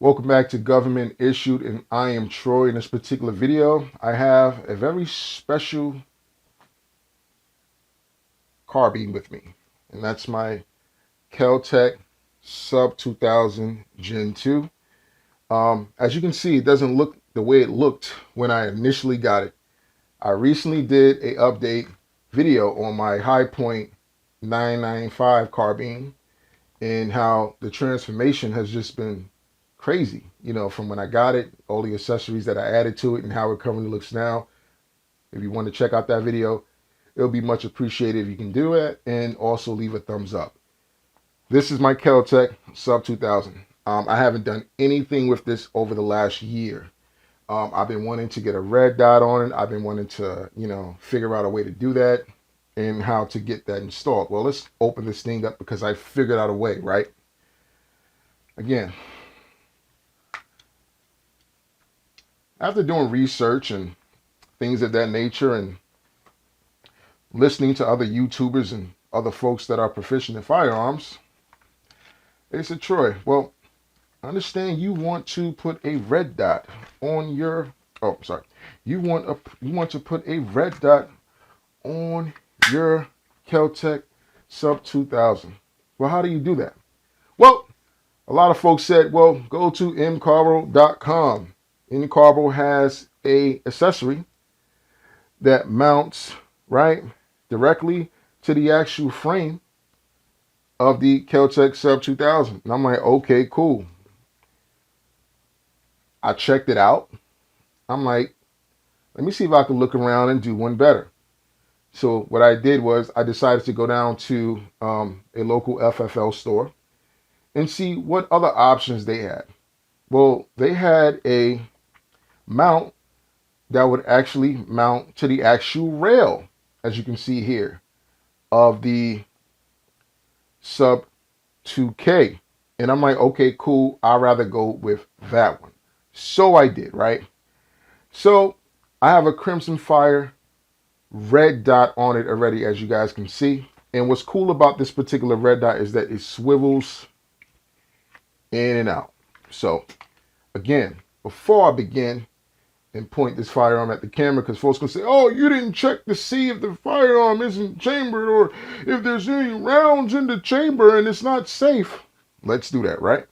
Welcome back to Government Issued, and I am Troy. In this particular video, I have a very special carbine with me, and that's my KELTEC SUB2000 Gen 2. As you can see, it doesn't look the way it looked when I initially got it. I recently did a update video on my High Point 995 carbine and how the transformation has just been crazy, from when I got it, all the accessories that I added to it and how it currently looks now. If you want to check out that video, it'll be much appreciated if you can do it, and also leave a thumbs up. This is my KELTEC SUB2000. I haven't done anything with this over the last year. I've been wanting to get a red dot on it. I've been wanting to, figure out a way to do that and how to get that installed. Well, let's open this thing up because I figured out a way, right? Again, after doing research and things of that nature and listening to other YouTubers and other folks that are proficient in firearms, they said, Troy, well, I understand you want to put a red dot on your, you want to put a red dot on your KELTEC SUB2000. Well, how do you do that? Well, a lot of folks said, well, go to mcarbo.com. Mcarbo has a accessory that mounts right directly to the actual frame of the KELTEC SUB2000. And I'm like, okay, cool. I checked it out. I'm like, let me see if I can look around and do one better. So what I did was I decided to go down to a local FFL store and see what other options they had. Well, they had a mount that would actually mount to the actual rail, as you can see here, of the Sub 2K. And I'm like, okay, cool. I'd rather go with that one. So I did, right? So I have a Crimson Fire red dot on it already, as you guys can see. And what's cool about this particular red dot is that it swivels in and out. So again, before I begin and point this firearm at the camera, because folks can say, oh, you didn't check to see if the firearm isn't chambered or if there's any rounds in the chamber and it's not safe. Let's do that, right?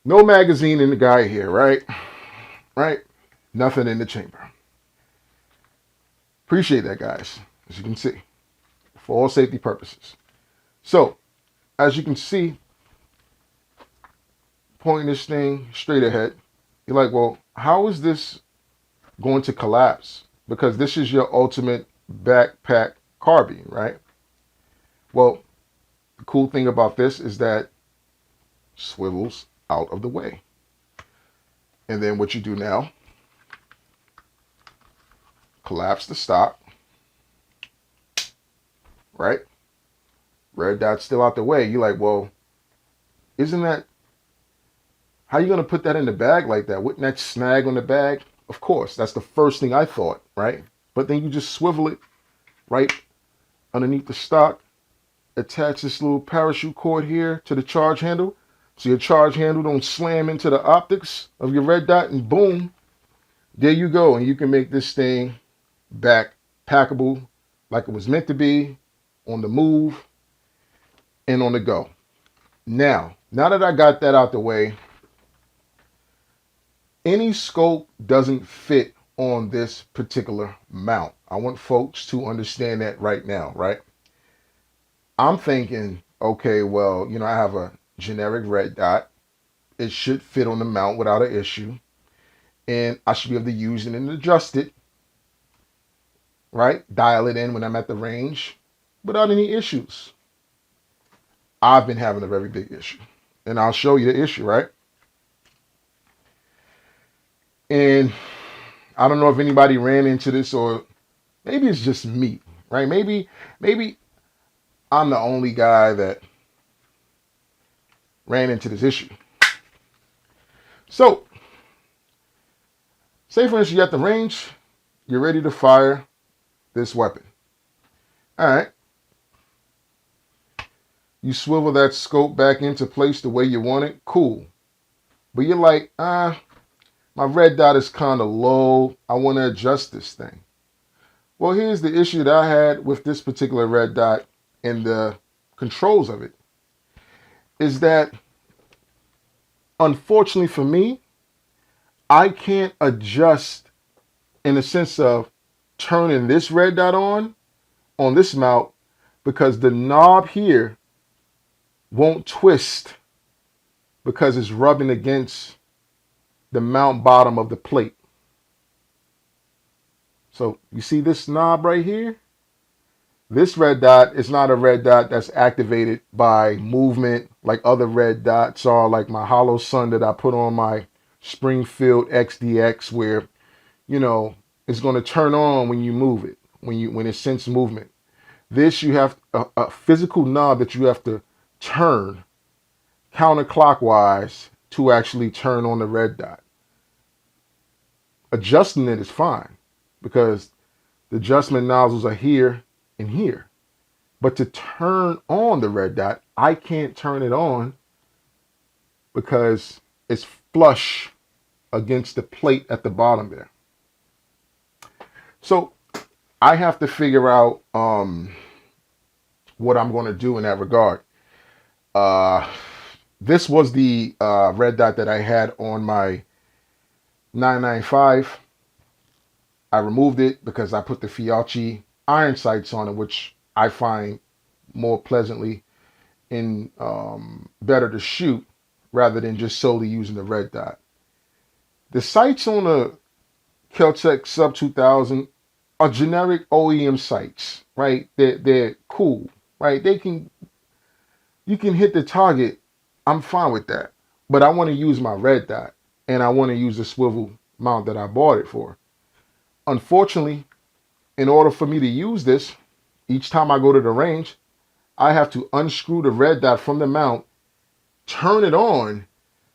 No magazine in the guy here, right? Right? Nothing in the chamber. Appreciate that, guys, as you can see, for all safety purposes. So, as you can see, pointing this thing straight ahead, you're like, well, how is this going to collapse? Because this is your ultimate backpack carbine, right? Well, the cool thing about this is that swivels out of the way. And then what you do now, collapse the stock, right? Red dot's still out the way. You're like, well, isn't that, how are you going to put that in the bag like that? Wouldn't that snag on the bag? Of course, that's the first thing I thought, right? But then you just swivel it right underneath the stock, attach this little parachute cord here to the charge handle, so your charge handle don't slam into the optics of your red dot, and boom, there you go. And you can make this thing backpackable like it was meant to be, on the move and on the go. Now that I got that out the way, any scope doesn't fit on this particular mount. I want folks to understand that right now, right? I'm thinking, okay, well, I have a generic red dot. It should fit on the mount without an issue. And I should be able to use it and adjust it, right? Dial it in when I'm at the range without any issues. I've been having a very big issue. And I'll show you the issue, right? And I don't know if anybody ran into this, or maybe it's just me, right? Maybe I'm the only guy that ran into this issue. So, say for instance, you're at the range, you're ready to fire this weapon. All right. You swivel that scope back into place the way you want it, cool. But you're like, my red dot is kind of low. I want to adjust this thing. Well, here's the issue that I had with this particular red dot and the controls of it, is that unfortunately for me, I can't adjust in the sense of turning this red dot on this mount, because the knob here won't twist because it's rubbing against the mount bottom of the plate. So you see this knob right here? This red dot is not a red dot that's activated by movement like other red dots are, like my hollow sun that I put on my Springfield XDX, where, you know, it's going to turn on when you move it, when it senses movement. This, you have a physical knob that you have to turn counterclockwise to actually turn on the red dot. Adjusting it is fine because the adjustment nozzles are here and here. But to turn on the red dot, I can't turn it on because it's flush against the plate at the bottom there. So I have to figure out what I'm going to do in that regard. This was the red dot that I had on my 995. I removed it because I put the Fiocchi iron sights on it, which I find more pleasantly and better to shoot rather than just solely using the red dot. The sights on the KELTEC SUB2000 are generic OEM sights, right? They're cool, right? You can hit the target. I'm fine with that. But I want to use my red dot, and I want to use the swivel mount that I bought it for. Unfortunately, in order for me to use this, each time I go to the range, I have to unscrew the red dot from the mount, turn it on,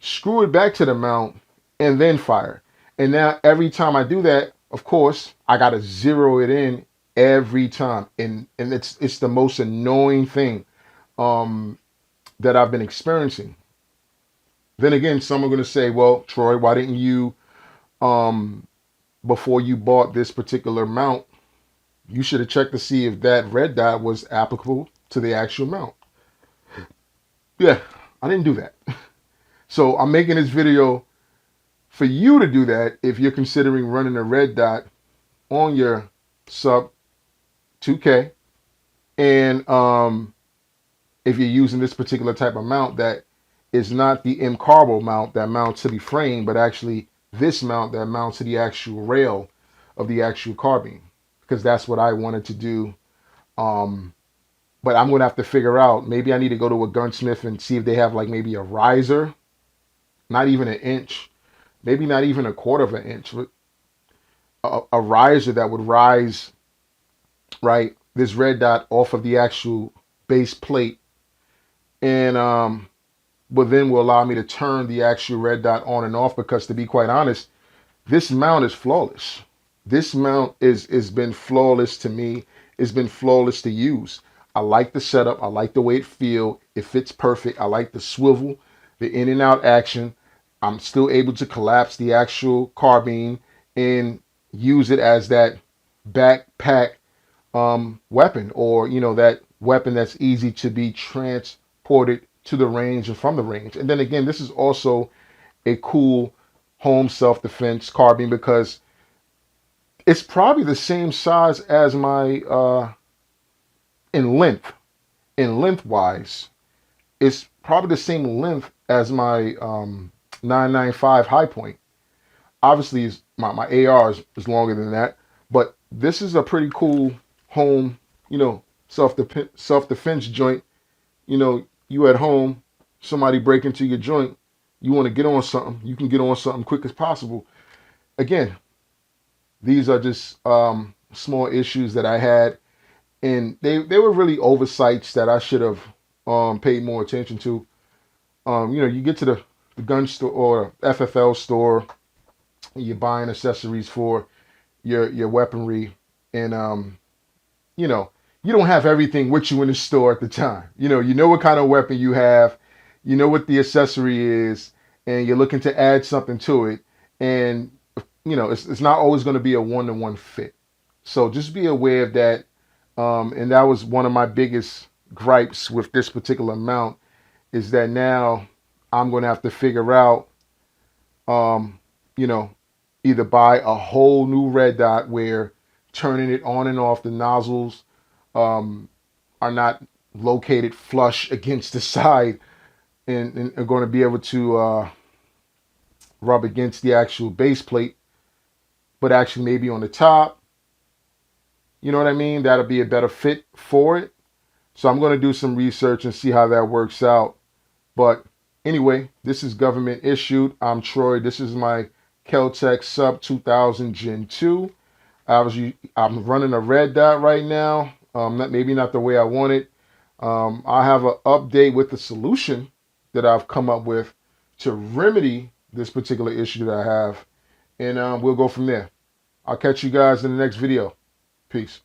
screw it back to the mount, and then fire. And now every time I do that, of course, I got to zero it in every time. And it's the most annoying thing that I've been experiencing. Then again, some are going to say, well, Troy, why didn't you, before you bought this particular mount, you should have checked to see if that red dot was applicable to the actual mount. Yeah, I didn't do that. So I'm making this video for you to do that if you're considering running a red dot on your sub 2K. And if you're using this particular type of mount that is not the M Carbo mount that mounts to the frame, but actually this mount that mounts to the actual rail of the actual carbine, because that's what I wanted to do. But I'm going to have to figure out, maybe I need to go to a gunsmith and see if they have like maybe a riser, not even an inch, maybe not even a quarter of an inch, but a riser that would rise, right, this red dot off of the actual base plate, and but then will allow me to turn the actual red dot on and off, because to be quite honest, this mount is flawless. This mount is been flawless to me. It's been flawless to use. I like the setup. I like the way it feels. It fits perfect. I like the swivel, the in and out action. I'm still able to collapse the actual carbine and use it as that backpack weapon, or, you know, that weapon that's easy to be transported to the range and from the range. And then again, this is also a cool home self-defense carbine because it's probably the same size as my in lengthwise, it's probably the same length as my 995 high point. Obviously, my AR is longer than that, but this is a pretty cool home, you know, self-defense joint. You know, you at home, somebody break into your joint, you want to get on something, you can get on something quick as possible. Again, these are just small issues that I had, and they were really oversights that I should have paid more attention to. You know, you get to the gun store or FFL store, you're buying accessories for your weaponry, and you know, you don't have everything with you in the store at the time. You know what kind of weapon you have, you know what the accessory is, and you're looking to add something to it. And, it's not always going to be a one-to-one fit. So just be aware of that. And that was one of my biggest gripes with this particular mount, is that now I'm going to have to figure out, either buy a whole new red dot where turning it on and off the nozzles are not located flush against the side and are going to be able to rub against the actual base plate, but actually maybe on the top. You know what I mean? That'll be a better fit for it. So I'm going to do some research and see how that works out. But anyway, this is government issued. I'm Troy. This is my KELTEC SUB2000gen2. I'm running a red dot right now. Maybe not the way I want it. I have an update with the solution that I've come up with to remedy this particular issue that I have. And we'll go from there. I'll catch you guys in the next video. Peace.